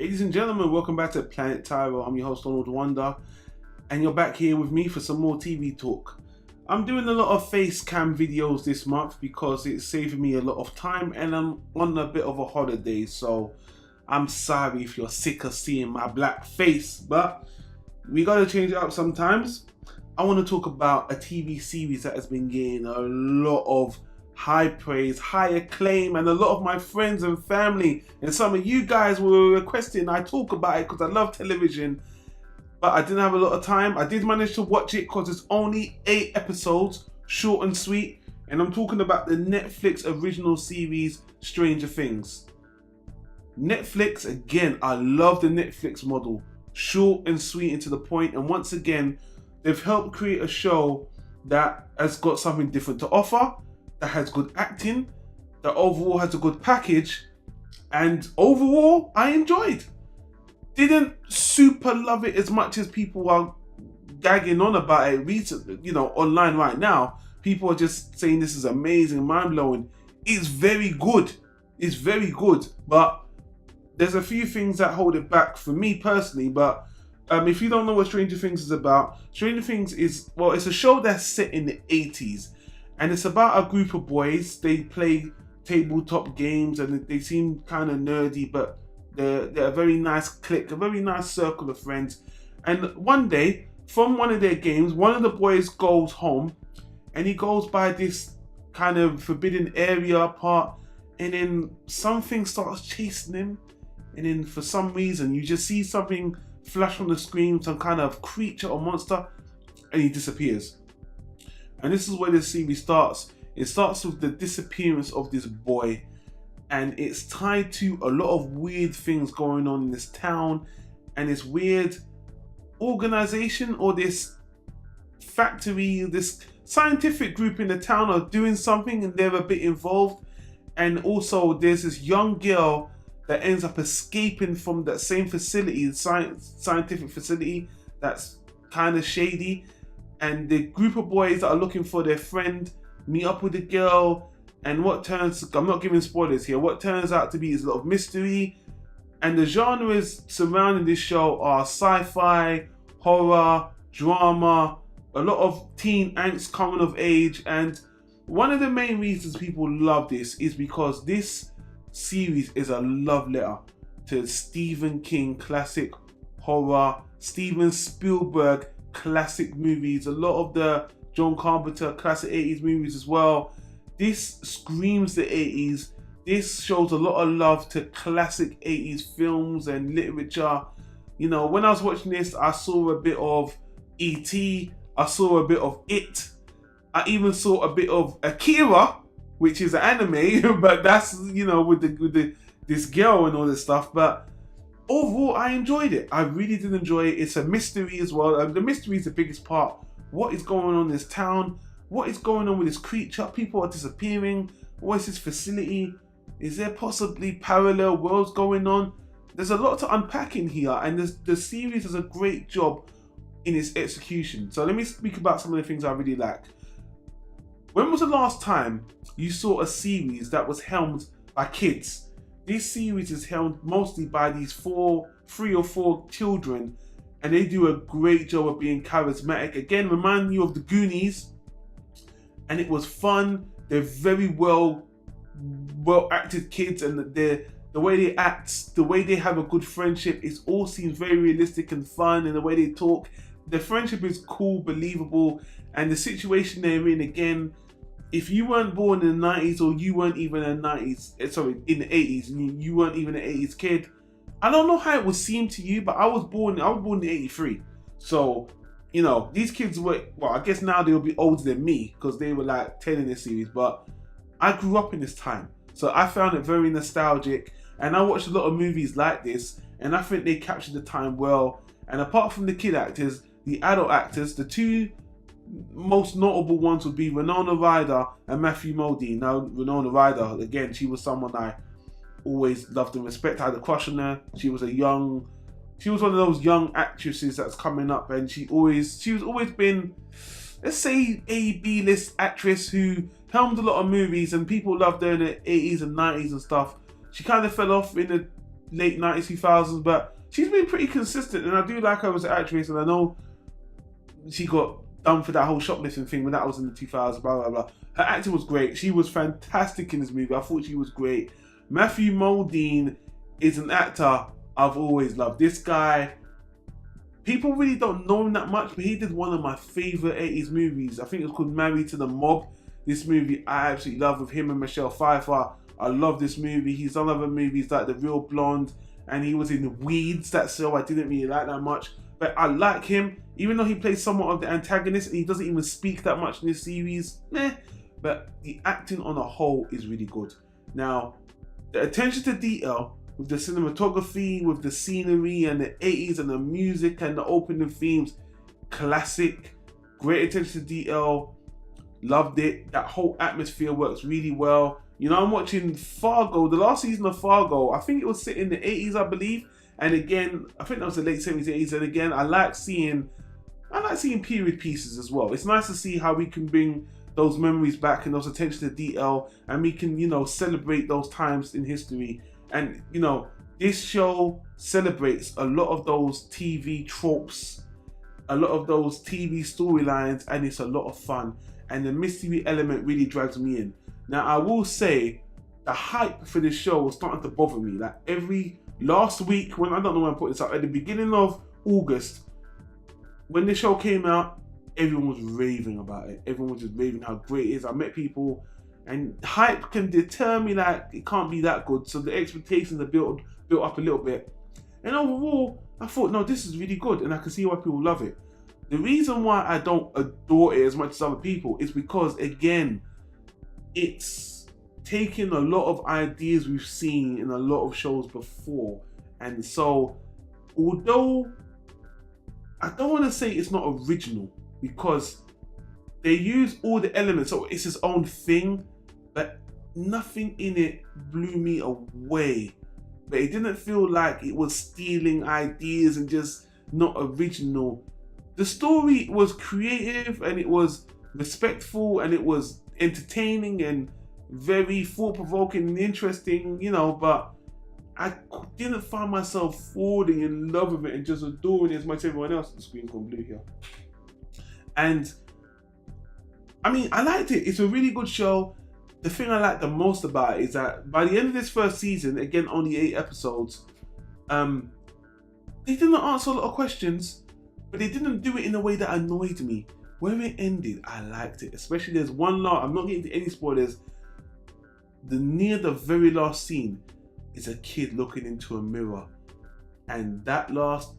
Ladies and gentlemen, welcome back to Planet Tyro. I'm your host, Donald Wonder, and you're back here with me for some more TV talk. I'm doing a lot of face cam videos this month because it's saving me a lot of time and I'm on a bit of a holiday, so I'm sorry if you're sick of seeing my black face, but we gotta change it up sometimes. I want to talk about a TV series that has been getting a lot of high praise, high acclaim, and a lot of my friends and family and some of you guys were requesting I talk about it because I love television, but I didn't have a lot of time. I did manage to watch it because it's only 8 episodes, short and sweet, and I'm talking about the Netflix original series Stranger Things. Netflix, again, I love the Netflix model, short and sweet and to the point, and once again they've helped create a show that has got something different to offer, that has good acting, that overall has a good package, and overall I enjoyed. Didn't super love it as much as people are gagging on about it recently, online right now. People are just saying this is amazing, mind-blowing. It's very good. It's very good, but there's a few things that hold it back for me personally, but if you don't know what Stranger Things is about, Stranger Things is, well, it's a show that's set in the 80s. And it's about a group of boys. They play tabletop games and they seem kind of nerdy, but they're a very nice clique, a very nice circle of friends. And one day, from one of their games, one of the boys goes home and he goes by this kind of forbidden area part, and then something starts chasing him. And then for some reason, you just see something flash on the screen, some kind of creature or monster, and he disappears. And this is where the series starts. It starts with the disappearance of this boy, and it's tied to a lot of weird things going on in this town, and this weird organization or this factory, this scientific group in the town are doing something and they're a bit involved. And also there's this young girl that ends up escaping from that same facility, the scientific facility that's kind of shady. And the group of boys that are looking for their friend meet up with the girl, and I'm not giving spoilers here, what turns out to be is a lot of mystery. And the genres surrounding this show are sci-fi, horror, drama, a lot of teen angst coming of age. And one of the main reasons people love this is because this series is a love letter to Stephen King classic horror, Steven Spielberg classic movies, a lot of the John Carpenter classic 80s movies as well. This screams the 80s. This shows a lot of love to classic 80s films and literature. When I was watching this, I saw a bit of E.T., I saw a bit of It, I even saw a bit of Akira, which is an anime, but that's, with this girl and all this stuff. But overall, I enjoyed it. I really did enjoy it. It's a mystery as well. The mystery is the biggest part. What is going on in this town? What is going on with this creature? People are disappearing. What is this facility? Is there possibly parallel worlds going on? There's a lot to unpack in here, and the series does a great job in its execution. So let me speak about some of the things I really like. When was the last time you saw a series that was helmed by kids? This series is helmed mostly by these 3 or 4 children, and they do a great job of being charismatic. Again, remind you of the Goonies, and it was fun. They're very well acted kids, and the way they act, the way they have a good friendship, it all seems very realistic and fun, and the way they talk. The friendship is cool, believable, and the situation they're in, again, if you weren't born in the 90s, or you weren't even in the 80s, and you weren't even an 80s kid, I don't know how it would seem to you, but I was born in 83. So, these kids were, well, I guess now they'll be older than me because they were like 10 in this series, but I grew up in this time. So I found it very nostalgic, and I watched a lot of movies like this, and I think they captured the time well. And apart from the kid actors, the adult actors, the 2 most notable ones would be Winona Ryder and Matthew Modine. Now, Winona Ryder, again, she was someone I always loved and respect. I had a crush on her. She was one of those young actresses that's coming up, and she was always been, let's say, a B-list actress who helmed a lot of movies, and people loved her in the 80s and 90s and stuff. She kind of fell off in the late 90s, 2000s, but she's been pretty consistent, and I do like her as an actress, and I know she got done for that whole shoplifting thing when that was in the 2000s, blah, blah, blah. Her acting was great. She was fantastic in this movie. I thought she was great. Matthew Modine is an actor I've always loved. This guy, people really don't know him that much, but he did one of my favorite 80s movies. I think it was called Married to the Mob. This movie I absolutely love, with him and Michelle Pfeiffer. I love this movie. He's done other movies like The Real Blonde, and he was in Weeds, that show I didn't really like that much. But I like him, even though he plays somewhat of the antagonist and he doesn't even speak that much in this series. But the acting on a whole is really good. Now, the attention to detail with the cinematography, with the scenery and the 80s and the music and the opening themes, classic. Great attention to detail. Loved it. That whole atmosphere works really well. You know, I'm watching Fargo, the last season of Fargo. I think it was set in the 80s, I believe. And again, I think that was the late 70s, 80s. And again, I like seeing period pieces as well. It's nice to see how we can bring those memories back and those attention to detail, and we can, you know, celebrate those times in history. And, you know, this show celebrates a lot of those TV tropes, a lot of those TV storylines, and it's a lot of fun. And the mystery element really drags me in. Now, I will say, the hype for this show was starting to bother me. Like last week, when I don't know when I put this up, at the beginning of August, when the show came out, everyone was raving about it. Everyone was just raving how great it is. I met people, and hype can deter me that it can't be that good. So the expectations are built up a little bit. And overall, I thought, no, this is really good, and I can see why people love it. The reason why I don't adore it as much as other people is because, again, it's taken a lot of ideas we've seen in a lot of shows before. And so, although I don't want to say it's not original, because they use all the elements, so it's its own thing, but nothing in it blew me away. But it didn't feel like it was stealing ideas and just not original. The story was creative, and it was respectful, and it was entertaining and very thought-provoking and interesting, you know, but I didn't find myself falling in love with it and just adoring it as much as everyone else. The screen's gone blue here. And I mean, I liked it. It's a really good show. The thing I like the most about it is that by the end of this first season, again, only 8 episodes, they didn't answer a lot of questions, but they didn't do it in a way that annoyed me. Where it ended, I liked it. Especially there's one lot, I'm not getting into any spoilers, near the very last scene is a kid looking into a mirror. And that last,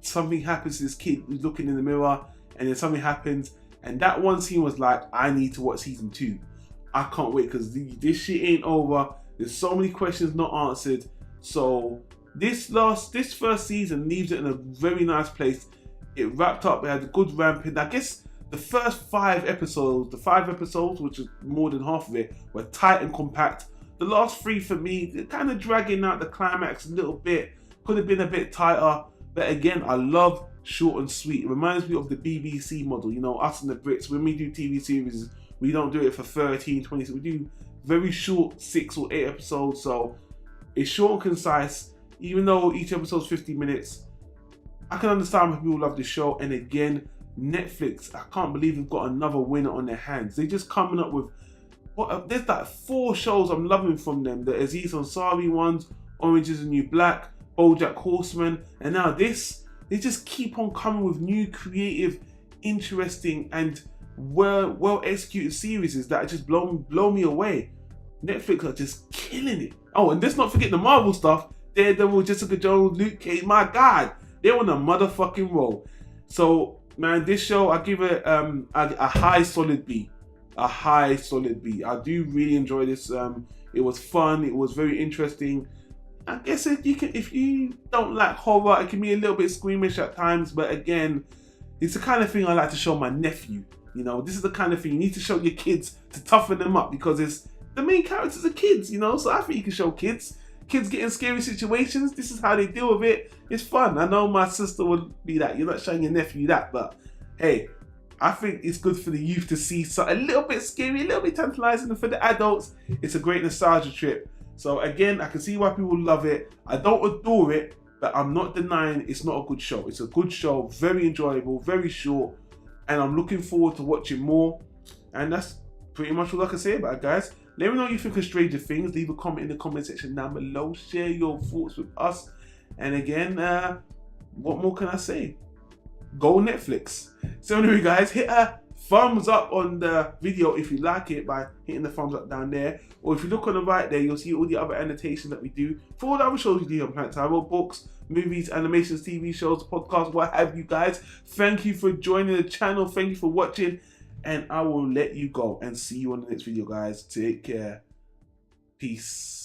something happens to this kid who's looking in the mirror, and then something happens, and that one scene was like, I need to watch season 2. I can't wait, because this shit ain't over. There's so many questions not answered. So this first season leaves it in a very nice place. It wrapped up, it had a good ramping. I guess the first 5 episodes, which is more than half of it, were tight and compact. The last 3 for me, they're kind of dragging out the climax a little bit. Could have been a bit tighter. But again, I love short and sweet. It reminds me of the BBC model. You know, us and the Brits, when we do TV series, we don't do it for 13, 20. We do very short 6 or 8 episodes. So it's short and concise. Even though each episode's 50 minutes, I can understand why people love this show. And again, Netflix, I can't believe they've got another winner on their hands. They're just coming up with, there's like 4 shows I'm loving from them. The Aziz Ansari ones, Orange is the New Black, BoJack Horseman, and now this. They just keep on coming with new, creative, interesting, and well executed series that just blow me away. Netflix are just killing it. Oh, and let's not forget the Marvel stuff. Daredevil, Jessica Jones, Luke Cage. My God, they're on a motherfucking roll. So, man, this show, I give it a high solid B. A high solid B. I do really enjoy this. It was fun. It was very interesting. I guess if you don't like horror, it can be a little bit squeamish at times. But again, it's the kind of thing I like to show my nephew. You know, this is the kind of thing you need to show your kids to toughen them up, because it's the main characters are kids. You know, so I think you can show kids get in scary situations. This is how they deal with it. It's fun. I know my sister would be like, you're not showing your nephew that, but hey, I think it's good for the youth to see something a little bit scary, a little bit tantalizing, and for the adults, it's a great nostalgia trip. So again, I can see why people love it. I don't adore it, but I'm not denying it's not a good show. It's a good show, very enjoyable, very short, and I'm looking forward to watching more. And that's pretty much all I can say about it, guys. Let me know what you think of Stranger Things. Leave a comment in the comment section down below. Share your thoughts with us. And again, what more can I say? Go Netflix. So anyway, guys, hit a thumbs up on the video if you like it by hitting the thumbs up down there. Or if you look on the right there, you'll see all the other annotations that we do for all the other shows we do on Planet Tyro: books, movies, animations, TV shows, podcasts, what have you, guys. Thank you for joining the channel. Thank you for watching. And I will let you go and see you on the next video, guys. Take care. Peace.